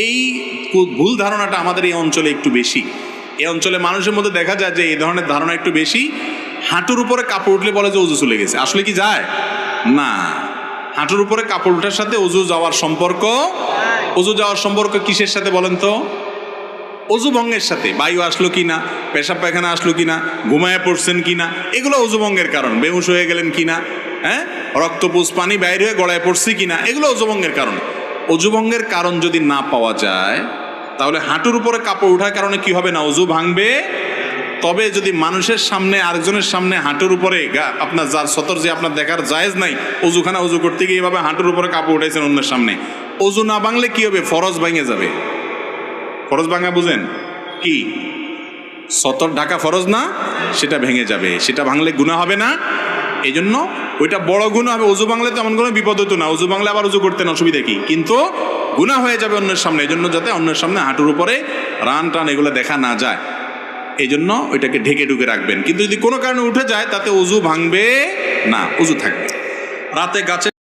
এই ভুল ধারণাটা আমাদের এই অঞ্চলে একটু বেশি। এই অঞ্চলে মানুষের মধ্যে দেখা যায় যে এই ধরনের ধারণা একটু বেশি। হাঁটুর উপরে কাপড় উঠলে বলে যে অজু চলে গেছে। আসলে কি যায় না। হাঁটুর উপরে কাপড় ওঠার সাথে অজু যাওয়ার সম্পর্ক, অজু যাওয়ার সম্পর্ক কিসের সাথে বলেন তো? অজু ভঙ্গের সাথে। বায়ু আসলো কিনা, পেশাব পায়খানা আসলো কিনা, ঘুমায় পড়ছেন কিনা, এগুলো অজু ভঙ্গের কারণ। বেহুশ হয়ে গেলেন কিনা, হ্যাঁ, রক্তপুষ পানি বাইরে হয়ে গলায় পড়ছে কিনা, এগুলো অজু ভঙ্গের কারণ। অজু ভঙ্গের কারণ যদি না পাওয়া যায় তাহলে হাঁটুর উপরে কাপড় ওঠার কারণে কি হবে না, অজু ভাঙবে। তবে যদি মানুষের সামনে, আরেকজনের সামনে হাঁটুর উপরে আপনার যার সতর যে আপনার দেখার জায়েজ নাই, অজুখানা অজু করতে গিয়ে এভাবে হাঁটুর উপরে কাপড় উঠাইছেন অন্যের সামনে, অজু না ভাঙলে কি হবে? ফরজ ভাঙে যাবে। ফরজ ভাঙা বুঝেন কি? সতর ঢাকা ফরজ না, সেটা ভেঙে যাবে। সেটা ভাঙলে গুনাহ হবে না। এই জন্য ওইটা বড় গুনাহ হবে। অজু ভাঙলে তেমন কোনো বিপদ হতো না। অজু ভাঙলে আবার অজু করতেন, অসুবিধা কি? কিন্তু গুনাহ হয়ে যাবে অন্যের সামনে। এই জন্য যাতে অন্যের সামনে হাঁটুর উপরে রান টান এগুলো দেখা না যায়, এই জন্য ওইটাকে ঢেকে ঢুকে রাখবেন। কিন্তু যদি কোনো কারণে উঠে যায় তাতে অজু ভাঙবে না, অজু থাকবে। রাতে গাছে